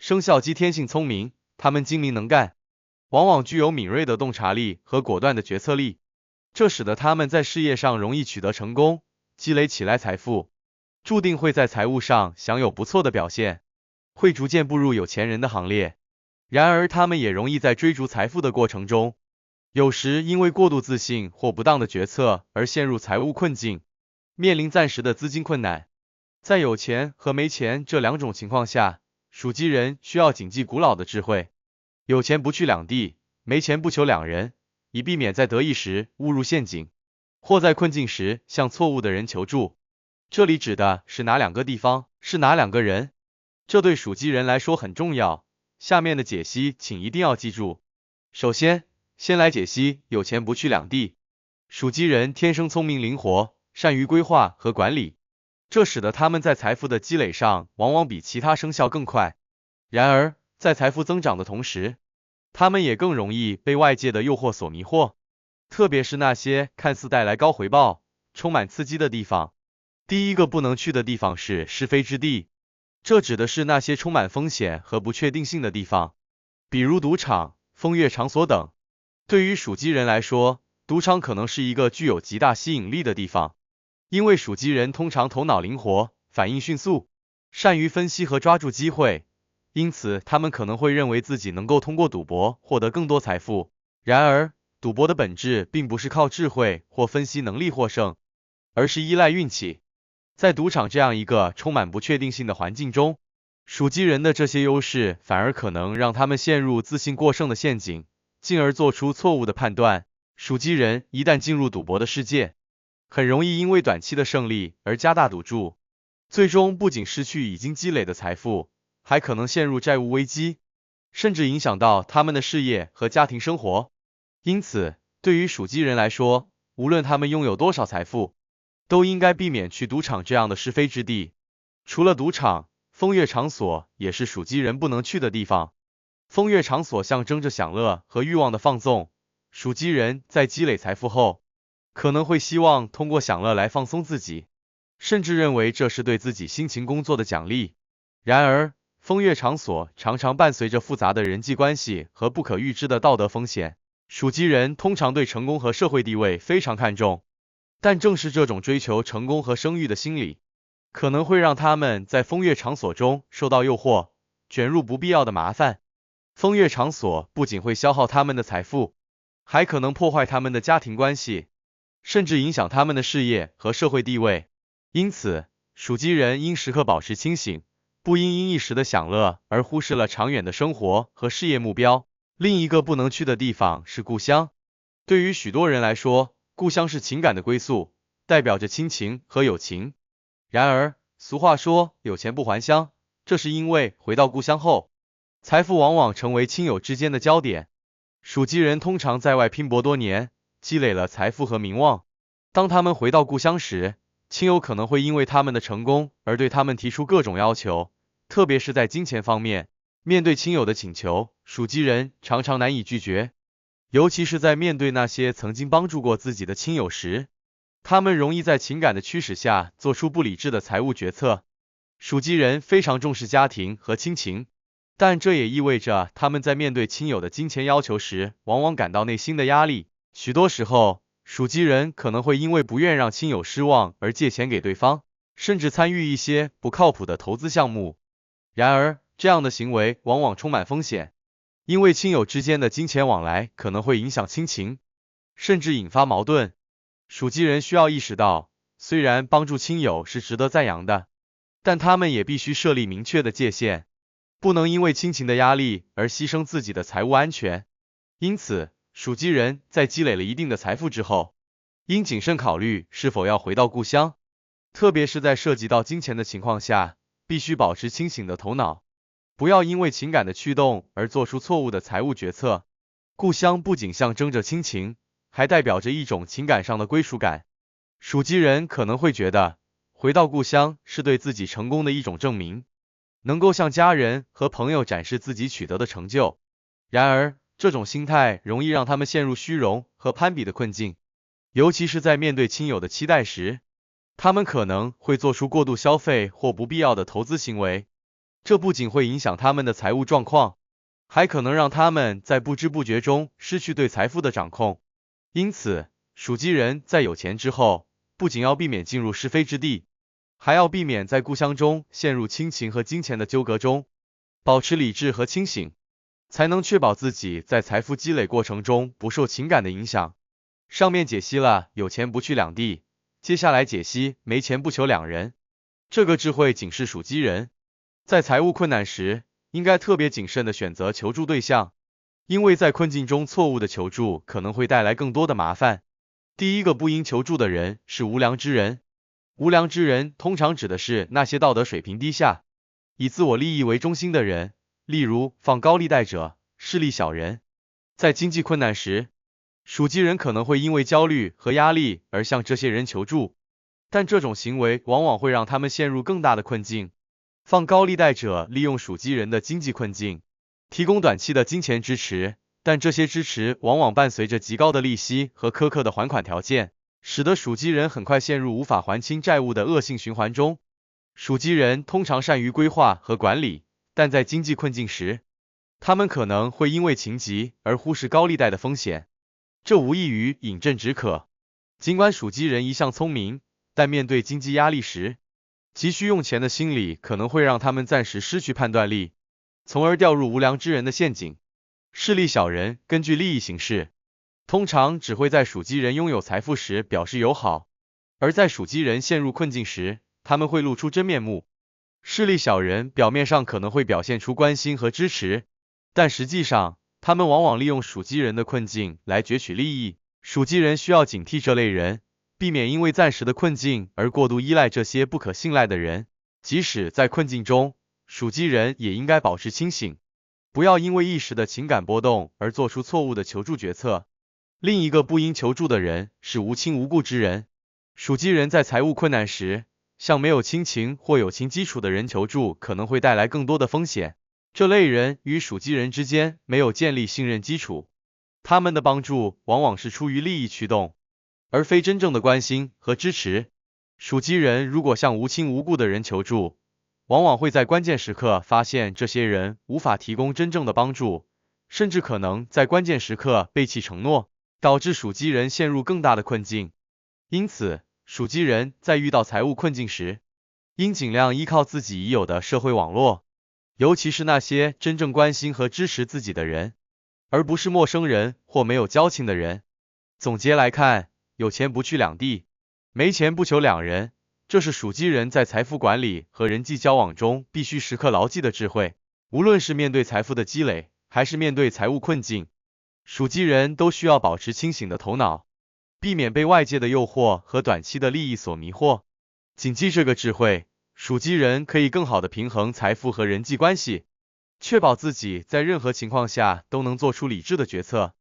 生肖鸡天性聪明，他们精明能干，往往具有敏锐的洞察力和果断的决策力，这使得他们在事业上容易取得成功，积累起来财富，注定会在财务上享有不错的表现，会逐渐步入有钱人的行列。然而，他们也容易在追逐财富的过程中，有时因为过度自信或不当的决策而陷入财务困境，面临暂时的资金困难。在有钱和没钱这两种情况下，属鸡人需要谨记古老的智慧，有钱不去两地，没钱不求两人，以避免在得意时误入陷阱，或在困境时向错误的人求助。这里指的是哪两个地方，是哪两个人？这对属鸡人来说很重要。下面的解析请一定要记住。首先，先来解析有钱不去两地。属鸡人天生聪明灵活，善于规划和管理，这使得他们在财富的积累上往往比其他生肖更快。然而，在财富增长的同时，他们也更容易被外界的诱惑所迷惑，特别是那些看似带来高回报、充满刺激的地方。第一个不能去的地方是是非之地，这指的是那些充满风险和不确定性的地方，比如赌场、风月场所等。对于属鸡人来说，赌场可能是一个具有极大吸引力的地方，因为属鸡人通常头脑灵活，反应迅速，善于分析和抓住机会，因此他们可能会认为自己能够通过赌博获得更多财富。然而，赌博的本质并不是靠智慧或分析能力获胜，而是依赖运气。在赌场这样一个充满不确定性的环境中，属鸡人的这些优势反而可能让他们陷入自信过剩的陷阱，进而做出错误的判断。属鸡人一旦进入赌博的世界，很容易因为短期的胜利而加大赌注，最终不仅失去已经积累的财富，还可能陷入债务危机，甚至影响到他们的事业和家庭生活。因此，对于属鸡人来说，无论他们拥有多少财富，都应该避免去赌场这样的是非之地。除了赌场，风月场所也是属鸡人不能去的地方。风月场所象征着享乐和欲望的放纵，属鸡人在积累财富后，可能会希望通过享乐来放松自己，甚至认为这是对自己辛勤工作的奖励。然而，风月场所常常伴随着复杂的人际关系和不可预知的道德风险。属鸡人通常对成功和社会地位非常看重，但正是这种追求成功和声誉的心理，可能会让他们在风月场所中受到诱惑，卷入不必要的麻烦。风月场所不仅会消耗他们的财富，还可能破坏他们的家庭关系，甚至影响他们的事业和社会地位。因此，属鸡人应时刻保持清醒，不因一时的享乐而忽视了长远的生活和事业目标。另一个不能去的地方是故乡。对于许多人来说，故乡是情感的归宿，代表着亲情和友情。然而，俗话说有钱不还乡，这是因为回到故乡后，财富往往成为亲友之间的焦点。属鸡人通常在外拼搏多年，积累了财富和名望。当他们回到故乡时，亲友可能会因为他们的成功而对他们提出各种要求，特别是在金钱方面。面对亲友的请求，属鸡人常常难以拒绝，尤其是在面对那些曾经帮助过自己的亲友时，他们容易在情感的驱使下做出不理智的财务决策。属鸡人非常重视家庭和亲情，但这也意味着他们在面对亲友的金钱要求时，往往感到内心的压力。许多时候，属鸡人可能会因为不愿让亲友失望而借钱给对方，甚至参与一些不靠谱的投资项目。然而，这样的行为往往充满风险，因为亲友之间的金钱往来可能会影响亲情，甚至引发矛盾。属鸡人需要意识到，虽然帮助亲友是值得赞扬的，但他们也必须设立明确的界限，不能因为亲情的压力而牺牲自己的财务安全。因此，属鸡人在积累了一定的财富之后，应谨慎考虑是否要回到故乡，特别是在涉及到金钱的情况下，必须保持清醒的头脑，不要因为情感的驱动而做出错误的财务决策。故乡不仅象征着亲情，还代表着一种情感上的归属感。属鸡人可能会觉得，回到故乡是对自己成功的一种证明，能够向家人和朋友展示自己取得的成就。然而，这种心态容易让他们陷入虚荣和攀比的困境，尤其是在面对亲友的期待时，他们可能会做出过度消费或不必要的投资行为。这不仅会影响他们的财务状况，还可能让他们在不知不觉中失去对财富的掌控。因此，属鸡人在有钱之后，不仅要避免进入是非之地，还要避免在故乡中陷入亲情和金钱的纠葛中，保持理智和清醒，才能确保自己在财富积累过程中不受情感的影响。上面解析了有钱不去两地，接下来解析没钱不求两人。这个智慧警示属鸡人，在财务困难时，应该特别谨慎地选择求助对象，因为在困境中错误的求助可能会带来更多的麻烦。第一个不应求助的人是无良之人。无良之人通常指的是那些道德水平低下，以自我利益为中心的人，例如放高利贷者、势利小人。在经济困难时，属鸡人可能会因为焦虑和压力而向这些人求助，但这种行为往往会让他们陷入更大的困境。放高利贷者利用属鸡人的经济困境，提供短期的金钱支持，但这些支持往往伴随着极高的利息和苛刻的还款条件，使得属鸡人很快陷入无法还清债务的恶性循环中。属鸡人通常善于规划和管理，但在经济困境时，他们可能会因为情急而忽视高利贷的风险，这无异于饮鸩止渴。尽管属鸡人一向聪明，但面对经济压力时，急需用钱的心理可能会让他们暂时失去判断力，从而掉入无良之人的陷阱。势利小人根据利益行事，通常只会在属鸡人拥有财富时表示友好，而在属鸡人陷入困境时，他们会露出真面目。势利小人表面上可能会表现出关心和支持，但实际上，他们往往利用属鸡人的困境来攫取利益。属鸡人需要警惕这类人，避免因为暂时的困境而过度依赖这些不可信赖的人。即使在困境中，属鸡人也应该保持清醒，不要因为一时的情感波动而做出错误的求助决策。另一个不应求助的人是无亲无故之人。属鸡人在财务困难时，向没有亲情或友情基础的人求助可能会带来更多的风险。这类人与属鸡人之间没有建立信任基础，他们的帮助往往是出于利益驱动，而非真正的关心和支持。属鸡人如果向无亲无故的人求助，往往会在关键时刻发现这些人无法提供真正的帮助，甚至可能在关键时刻背弃承诺，导致属鸡人陷入更大的困境。因此，属鸡人在遇到财务困境时，应尽量依靠自己已有的社会网络，尤其是那些真正关心和支持自己的人，而不是陌生人或没有交情的人。总结来看，有钱不去两地，没钱不求两人，这是属鸡人在财富管理和人际交往中必须时刻牢记的智慧。无论是面对财富的积累，还是面对财务困境，属鸡人都需要保持清醒的头脑，避免被外界的诱惑和短期的利益所迷惑。谨记这个智慧，属鸡人可以更好的平衡财富和人际关系，确保自己在任何情况下都能做出理智的决策。